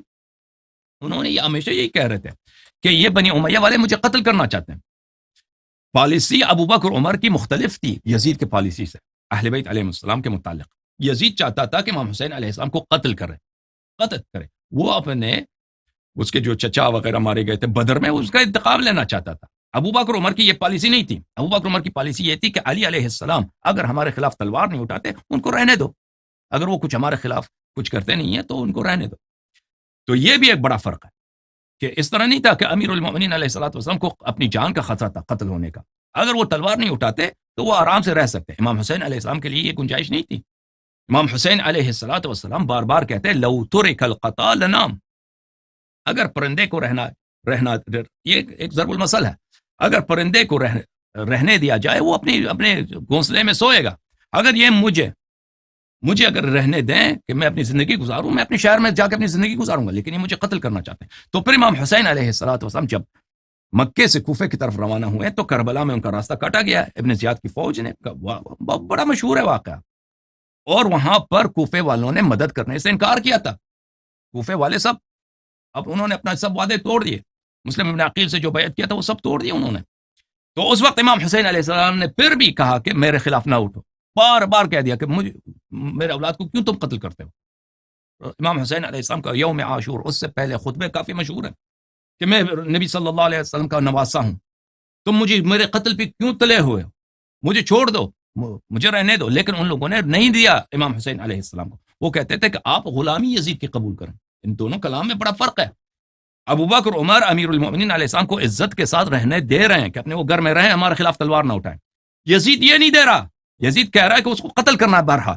انہوں نے یہ ہمیشہ یہی کہہ رہے تھے کہ یہ بنی امیہ والے مجھے قتل کرنا چاہتے ہیں. پالیسی ابو بکر عمر کی مختلف تھی یزید کے پالیسی سے. اہل بیت علیہ السلام کے متعلق یزید چاہتا تھا کہ امام حسین علیہ السلام کو قتل کرے. وہ اپنے اس کے جو چچا وغیرہ مارے گئے تھے بدر میں، اس کا انتقام لینا چاہتا تھا. ابو بکر عمر کی یہ پالیسی نہیں تھی. ابو بکر عمر کی پالیسی یہ تھی کہ علی علیہ السلام اگر ہمارے خلاف تلوار نہیں اٹھاتے ان کو رہنے دو، اگر وہ کچھ ہمارے خلاف کچھ کرتے نہیں ہیں تو ان کو رہنے دو. تو یہ بھی ایک بڑا فرق ہے کہ اس طرح نہیں تھا کہ امیر المؤمنین علیہ السلام کو اپنی جان کا خطرہ تھا قتل ہونے کا. اگر وہ تلوار نہیں اٹھاتے تو وہ آرام سے رہ سکتے. امام حسین علیہ السلام کے لیے یہ گنجائش نہیں تھی. امام حسین علیہ السلام بار بار کہتے ہیں لو ترک القطا لنام. اگر پرندے کو رہنا یہ ایک ضرب المثل ہے، اگر پرندے کو رہنے دیا جائے وہ اپنے گھونسلے میں سوئے گا. اگر یہ مجھے اگر رہنے دیں کہ میں اپنی زندگی گزاروں، میں اپنے شہر میں جا کے اپنی زندگی گزاروں گا، لیکن یہ مجھے قتل کرنا چاہتے ہیں. تو پھر امام حسین علیہ السلام جب مکے سے کوفے کی طرف روانہ ہوئے تو کربلا میں ان کا راستہ کاٹا گیا ابن زیاد کی فوج نے. بڑا مشہور ہے واقعہ. اور وہاں پر کوفے والوں نے مدد کرنے سے انکار کیا تھا. کوفے والے سب اب انہوں نے اپنا سب وعدے توڑ دیے. مسلم ابن عقیل سے جو بیعت کیا تھا وہ سب توڑ دیے انہوں نے. تو اس وقت امام حسین علیہ السلام نے پھر بھی کہا کہ میرے خلاف نہ اٹھو. بار بار کہہ دیا کہ میرے اولاد کو کیوں تم قتل کرتے ہو. امام حسین علیہ السلام کا یوم عاشور، اس سے پہلے خطبے کافی مشہور ہیں کہ میں نبی صلی اللہ علیہ وسلم کا نواسا ہوں، تم مجھے میرے قتل پہ کیوں تلے ہوئے ہو، مجھے چھوڑ دو، مجھے رہنے دو. لیکن ان لوگوں نے نہیں دیا امام حسین علیہ السلام کو. وہ کہتے تھے کہ آپ غلامی یزید کی قبول کریں. ان دونوں کلام میں بڑا فرق ہے. ابو بکر عمر امیر المؤمنین علیہ السلام کو عزت کے ساتھ رہنے دے رہے ہیں کہ اپنے وہ گھر میں رہیں، ہمارے خلاف تلوار نہ اٹھائیں. یزید یہ نہیں دے رہا. یزید کہہ رہا ہے کہ اس کو قتل کرنا ہے بارہا،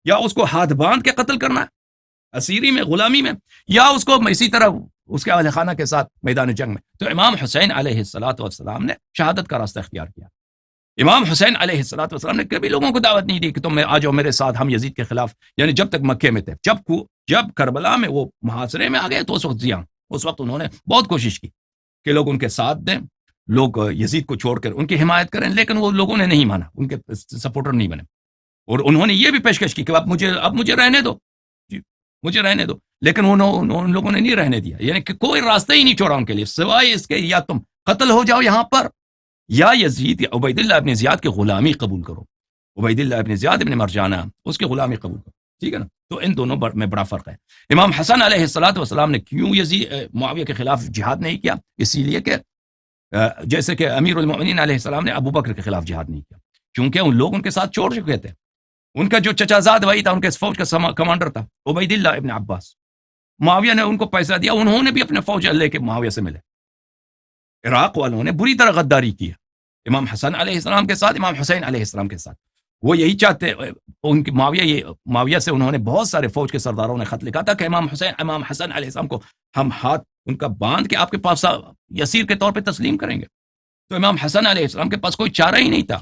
یا اس کو ہاتھ باندھ کے قتل کرنا ہے اسیری میں، غلامی میں، یا اس کو اسی طرح اس کے اہل خانہ کے ساتھ میدان جنگ میں. تو امام حسین علیہ السلام نے شہادت کا راستہ اختیار کیا. امام حسین علیہ السلام نے کبھی لوگوں کو دعوت نہیں دی کہ تم آ جاؤ میرے ساتھ، ہم یزید کے خلاف، یعنی جب تک مکے میں تھے. جب کربلا میں وہ محاصرے میں آ گئے تو اس وقت انہوں نے بہت کوشش کی کہ لوگ ان کے ساتھ دیں، لوگ یزید کو چھوڑ کر ان کی حمایت کریں، لیکن وہ لوگوں نے نہیں مانا، ان کے سپورٹر نہیں بنے. اور انہوں نے یہ بھی پیشکش کی کہ اب مجھے رہنے دو، مجھے رہنے دو. لیکن ان لوگوں نے نہیں رہنے دیا. یعنی کہ کوئی راستہ ہی نہیں چھوڑا ان کے لیے سوائے اس کے یا تم قتل ہو جاؤ یہاں پر، یا یزید یا عبید اللہ ابن زیاد کی غلامی قبول کرو. عبید اللہ ابن زیاد ابن مرجانہ اس کی غلامی قبول کرو. ٹھیک ہے نا. تو ان دونوں میں بڑا فرق ہے. امام حسن علیہ السلام نے کیوں معاویہ کے خلاف جہاد نہیں کیا؟ اسی لیے کہ جیسے کہ امیر المؤمنین علیہ السلام نے ابو بکر کے خلاف جہاد نہیں کیا، کیونکہ ان لوگ ان کے ساتھ چھوڑ چکے تھے. ان کا جو چچا زاد بھائی تھا، ان کے فوج کا کمانڈر تھا عبید اللہ ابن عباس. معاویہ نے ان کو پیسہ دیا، انہوں نے بھی اپنے فوج لے کے معاویہ سے ملے. عراق والوں نے بری طرح غداری کی ہے امام حسن علیہ السلام کے ساتھ، امام حسین علیہ السلام کے ساتھ. وہ یہی چاہتے ان کی معاویہ سے انہوں نے بہت سارے فوج کے سرداروں نے خط لکھا تھا کہ امام حسن علیہ السلام کو ہم ہاتھ ان کا باندھ کے آپ کے پاس یسیر کے طور پہ تسلیم کریں گے. تو امام حسن علیہ السلام کے پاس کوئی چارہ ہی نہیں تھا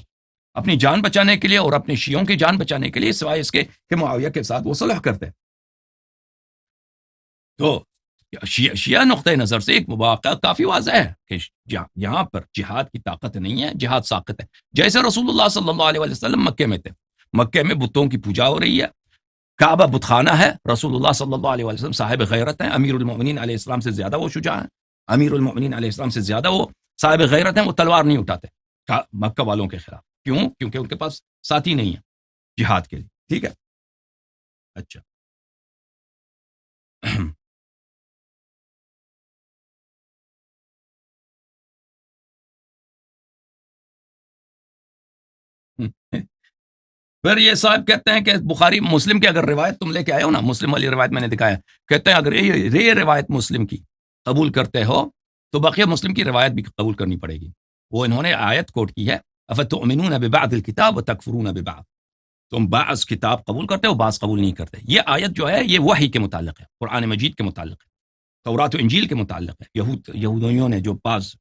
اپنی جان بچانے کے لیے اور اپنے شیعوں کی جان بچانے کے لیے، سوائے اس کے کہ معاویہ کے ساتھ وہ صلح کرتے. تو شیعہ نقطۂ نظر سے ایک واقعہ کافی واضح ہے کہ یہاں پر جہاد کی طاقت نہیں ہے، جہاد ساقط ہے. جیسے رسول اللہ صلی اللہ علیہ وسلم مکے میں تھے، مکے میں بتوں کی پوجا ہو رہی ہے، کعبہ بت خانہ ہے، رسول اللہ صلی اللہ علیہ وسلم صاحب غیرت ہیں، امیر المؤمنین علیہ السلام سے زیادہ وہ شجاع ہیں، امیر المؤمنین علیہ السلام سے زیادہ وہ صاحب غیرت ہیں، وہ تلوار نہیں اٹھاتے مکہ والوں کے خلاف. کیوں؟ کیونکہ ان کے پاس ساتھی نہیں ہے جہاد کے لیے. ٹھیک ہے. اچھا پھر یہ صاحب کہتے ہیں کہ بخاری مسلم کی اگر روایت تم لے کے آئے ہو نا، مسلم والی روایت میں نے دکھایا، کہتے ہیں اگر یہ روایت مسلم کی قبول کرتے ہو تو بقیہ مسلم کی روایت بھی قبول کرنی پڑے گی. وہ انہوں نے آیت کوٹ کی ہے، افتؤمنون ببعض الکتاب وتکفرون ببعض، تم بعض کتاب قبول کرتے ہو، بعض قبول نہیں کرتے. یہ آیت جو ہے یہ وحی کے متعلق ہے، قرآن مجید کے متعلق ہے، تورات و انجیل کے متعلق ہے. یہودیوں نے جو بعض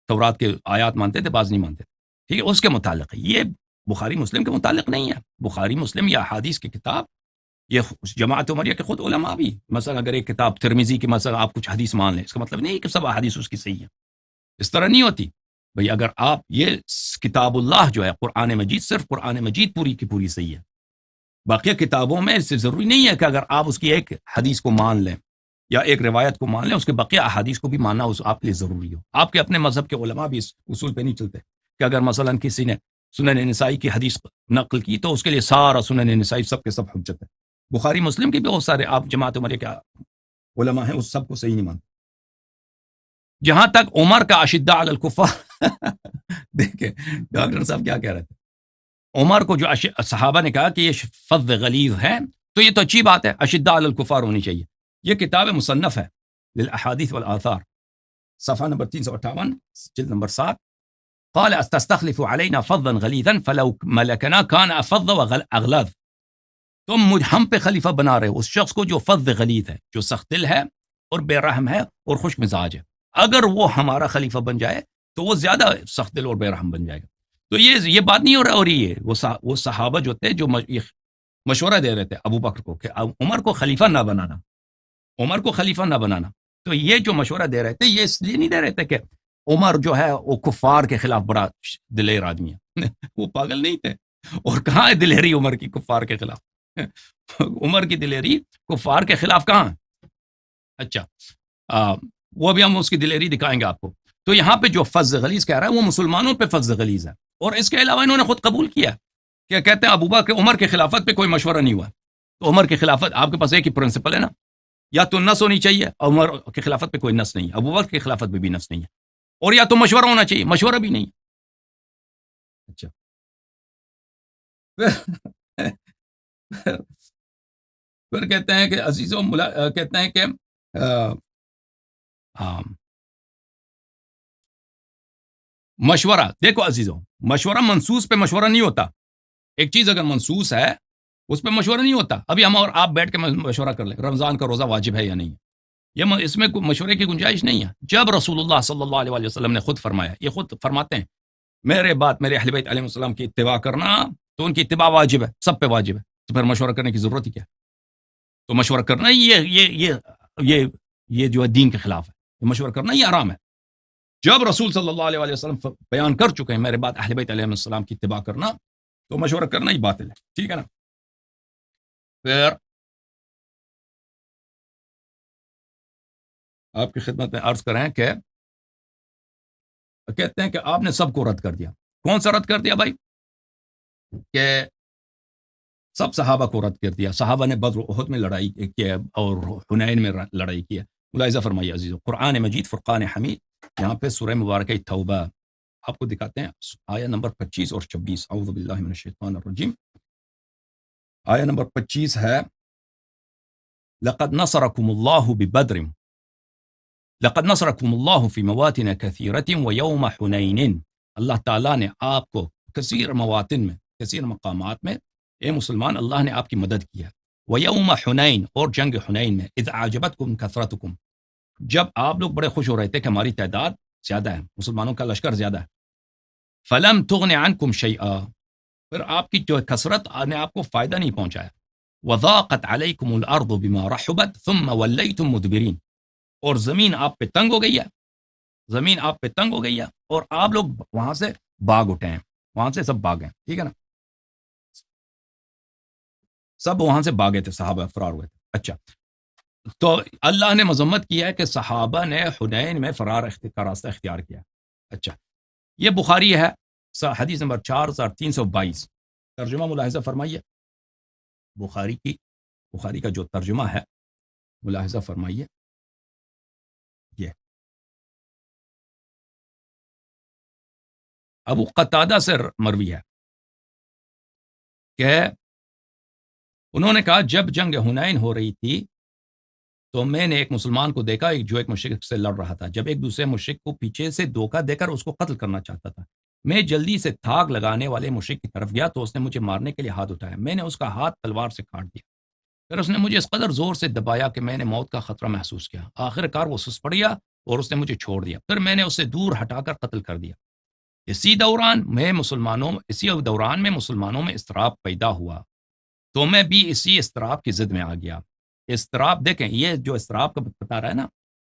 تورات کے آیات مانتے تھے، بعض نہیں مانتے تھے، ٹھیک ہے، اس کے متعلق ہے. یہ بخاری مسلم کے متعلق نہیں ہے. بخاری مسلم یا حدیث کی کتاب، یہ جماعت عمریہ کے خود علماء بھی، مثلا اگر ایک کتاب ترمذی کی مثلا آپ کچھ حدیث مان لیں، اس کا مطلب نہیں کہ سب حدیث اس کی صحیح ہے، اس طرح نہیں ہوتی. بھئی اگر آپ یہ کتاب اللہ جو ہے قرآن مجید، صرف قرآن مجید پوری کی پوری صحیح ہے، باقی کتابوں میں اس سے ضروری نہیں ہے کہ اگر آپ اس کی ایک حدیث کو مان لیں یا ایک روایت کو مان لیں، اس کے بقیہ احادیث کو بھی ماننا آپ کے لیے ضروری ہو. آپ کے اپنے مذہب کے علماء بھی اس اصول پہ نہیں چلتے کہ اگر مثلا کسی نے سنن نسائی کی حدیث نقل کی تو اس کے لیے سارا سنن نسائی سب کے سب حجت ہے. بخاری مسلم کے بھی بہت سارے آپ جماعت عمریہ کے علماء ہیں، اس سب کو صحیح نہیں مانتے. جہاں تک عمر کا اشداء علی الکفار دیکھیں ڈاکٹر صاحب کیا کہہ رہے تھے، عمر کو جو صحابہ نے کہا کہ یہ فظ غلیظ ہے، تو یہ تو اچھی بات ہے، اشداء علی الکفار ہونی چاہیے. یہ کتاب مصنف ہے للاحادیث والآثار، صفحہ نمبر 358، جلد نمبر 7. قال استستخلف علينا فظا غليظا فلو ملكنا كان افظ واغلظ. تم ہم پہ خلیفہ بنا رہے ہو اس شخص کو جو فظ غلیظ ہے، جو سخت دل ہے اور بے رحم ہے اور خوش مزاج ہے. اگر وہ ہمارا خلیفہ بن جائے تو وہ زیادہ سخت دل اور بے رحم بن جائے گا. تو یہ بات نہیں ہو رہی ہے. وہ صحابہ جو تھے جو مشورہ دے رہے تھے ابو بکر کو کہ عمر کو خلیفہ نہ بنانا، عمر کو خلیفہ نہ بنانا. تو یہ جو مشورہ دے رہے تھے یہ اس لیے نہیں دے رہے تھے کہ عمر جو ہے وہ کفار کے خلاف بڑا دلیر آدمی ہے. وہ پاگل نہیں تھے. اور کہاں ہے دلیری عمر کی کفار کے خلاف؟ عمر کی دلیری کفار کے خلاف کہاں؟ اچھا وہ بھی ہم اس کی دلیری دکھائیں گے آپ کو. تو یہاں پہ جو فظ غلیظ کہہ رہا ہے وہ مسلمانوں پہ فظ غلیظ ہے. اور اس کے علاوہ انہوں نے خود قبول کیا کہ کہتے ہیں ابو بکر عمر کے خلافت پہ کوئی مشورہ نہیں ہوا. تو عمر کی خلافت آپ کے پاس ایک ہی پرنسپل ہے نا، یا تو نس ہونی چاہیے، عمر کی خلافت پہ کوئی نس نہیں ہے، ابو بکر کی خلافت پہ بھی نس نہیں ہے، اور یا تو مشورہ ہونا چاہیے، مشورہ بھی نہیں. اچھا پھر کہتے ہیں کہ عزیزوں کہتے ہیں کہ مشورہ، دیکھو عزیزوں، مشورہ منصوص پہ مشورہ نہیں ہوتا. ایک چیز اگر منصوص ہے اس پہ مشورہ نہیں ہوتا. ابھی ہم اور آپ بیٹھ کے مشورہ کر لیں رمضان کا روزہ واجب ہے یا نہیں، یہ اس میں مشورے کی گنجائش نہیں ہے. جب رسول اللہ صلی اللہ علیہ وسلم نے خود فرمایا، یہ خود فرماتے ہیں میرے بات میرے اہل بیت علیہ السلام کی اتباع کرنا، تو ان کی اتباع واجب ہے، سب پہ واجب ہے. تو پھر مشورہ کرنے کی ضرورت ہی کیا؟ تو مشورہ کرنا یہ جو ہے دین کے خلاف ہے، یہ مشورہ کرنا یہ حرام ہے. جب رسول صلی اللہ علیہ وسلم بیان کر چکے ہیں میرے بات اہل بیت علیہ السلام کی اتباع کرنا، تو مشورہ کرنا ہی باطل ہے. ٹھیک ہے نا؟ پھر آپ کی خدمت میں عرض کریں کہ کہتے ہیں کہ آپ نے سب کو رد کر دیا. کون سا رد کر دیا بھائی؟ کہ سب صحابہ کو رد کر دیا. صحابہ نے بدر و احد میں لڑائی کی اور حنین میں لڑائی کی ہے. ملاحظہ فرمائیے عزیزو، قرآن مجید فرقان حمید، یہاں پہ سورہ مبارکہ توبہ آپ کو دکھاتے ہیں، آیہ نمبر 25 اور 26. اعوذ باللہ من الشیطان الرجیم. آیہ نمبر 25 ہے لقد نصرکم اللہ ببدر لقد نصرکم اللہ فی مواطن کثیرۃ ویوم حنین. اللہ تعالیٰ نے آپ کو کثیر مواطن میں، کثیر مقامات میں، اے مسلمان، اللہ نے آپ کی مدد کی ہے. ویوم حنین، اور جنگ حنین میں، اذ اعجبتکم کثرتکم، جب آپ لوگ بڑے خوش ہو رہے تھے کہ ہماری تعداد زیادہ ہے، مسلمانوں کا لشکر زیادہ ہے. فلم تغن عنکم شیئا، پھر آپ کی جو کثرت نے آپ کو فائدہ نہیں پہنچایا. وضاقت علیکم الارض بما رحبت ثم ولیتم مدبرین، اور زمین آپ پہ تنگ ہو گئی ہے، زمین آپ پہ تنگ ہو گئی ہے، اور آپ لوگ وہاں سے بھاگ اٹھے ہیں، وہاں سے سب بھاگ گئے، ٹھیک ہے نا، سب وہاں سے بھاگے تھے، صحابہ فرار ہوئے تھے۔ اچھا، تو اللہ نے مذمت کیا ہے کہ صحابہ نے حنین میں فرار کا راستہ اختیار کیا۔ اچھا، یہ بخاری ہے، حدیث نمبر 4322، ترجمہ ملاحظہ فرمائیے، بخاری کا جو ترجمہ ہے ملاحظہ فرمائیے، یہ ابو قتادہ سے مروی ہے کہ انہوں نے کہا جب جنگ حنین ہو رہی تھی تو میں نے ایک مسلمان کو دیکھا جو ایک مشرک سے لڑ رہا تھا، جب ایک دوسرے مشرک کو پیچھے سے دھوکہ دے کر اس کو قتل کرنا چاہتا تھا، میں جلدی سے تھاک لگانے والے مشرک کی طرف گیا تو اس نے مجھے مارنے کے لیے ہاتھ اٹھایا، میں نے اس کا ہاتھ تلوار سے کاٹ دیا، پھر اس نے مجھے اس قدر زور سے دبایا کہ میں نے موت کا خطرہ محسوس کیا، آخر کار وہ سست پڑ گیا اور اس نے مجھے چھوڑ دیا، پھر میں نے اسے دور ہٹا کر قتل کر دیا۔ اسی دوران میں مسلمانوں میں اضطراب پیدا ہوا تو میں بھی اسی اضطراب کی ضد میں آ گیا۔ اضطراب دیکھیں، یہ جو اضطراب کا بتا رہا ہے نا،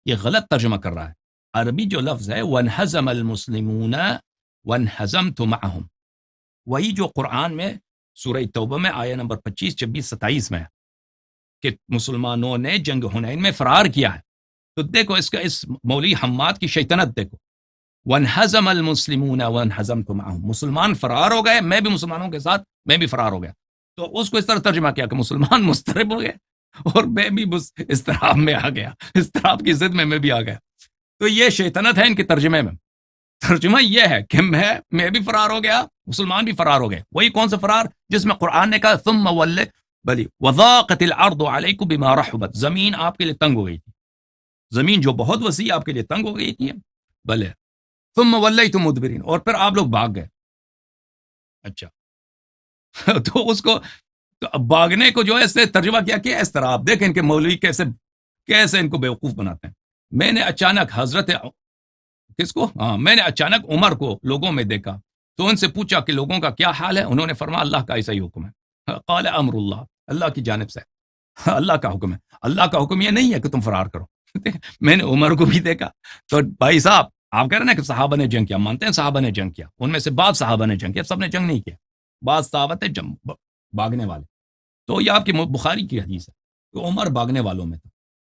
یہ غلط ترجمہ کر رہا ہے۔ عربی جو لفظ ہے وَانْهَزَمَ الْمُسْلِمُونَ وَانْهَزَمْتُ مَعَهُمْ، وہی جو قرآن میں سورہ توبہ میں آیہ نمبر 25، 26، 27 میں ہے کہ مسلمانوں نے جنگ حنین میں فرار کیا ہے۔ تو دیکھو اس مولوی حماد کی شیطنت دیکھو، وَانْهَزَمَ الْمُسْلِمُونَ وَانْهَزَمْتُ مَعَهُمْ، مسلمان فرار ہو گئے، میں بھی مسلمانوں کے ساتھ میں بھی فرار ہو گیا۔ تو اس کو اس طرح ترجمہ کیا کہ مسلمان مضطرب ہو گئے اور میں بھی اضطراب میں آ گیا، اضطراب کی ضد میں بھی آ گیا۔ تو یہ شیطنت ہے ان کے ترجمے میں۔ ترجمہ یہ ہے کہ میں بھی فرار ہو گیا، مسلمان بھی فرار ہو گئے۔ وہی کون سا فرار جس میں قرآن نے کہا ثم ول بلی وضاقت الارض علیکم بما رحبت، زمین آپ کے لیے تنگ ہو گئی تھی، زمین جو بہت وسیع آپ کے لیے تنگ ہو گئی تھی، بلے ثم ولیتم مدبرین، اور پھر آپ لوگ بھاگ گئے۔ اچھا تو اس کو بھاگنے کو جو ہے اس سے ترجمہ کیا کہ اضطراب۔ دیکھیں ان کے مولوی کیسے ان کو بیوقوف بناتے ہیں۔ میں نے اچانک میں نے اچانک عمر کو لوگوں میں دیکھا تو ان سے پوچھا کہ لوگوں کا کیا حال ہے، انہوں نے فرمایا اللہ کا ایسا ہی حکم ہے، قال امر اللہ، اللہ کی جانب سے اللہ کا حکم ہے۔ اللہ کا حکم یہ نہیں ہے کہ تم فرار کرو۔ میں نے عمر کو بھی دیکھا۔ تو بھائی صاحب آپ کہہ رہے ہیں کہ صحابہ نے جنگ کیا، مانتے ہیں صحابہ نے جنگ کیا، ان میں سے بعض صحابہ نے جنگ کیا، سب نے جنگ نہیں کیا، بعض صحابہ تھے بھاگنے والے۔ تو یہ آپ کی بخاری کی حدیث ہے کہ عمر بھاگنے والوں میں تھا۔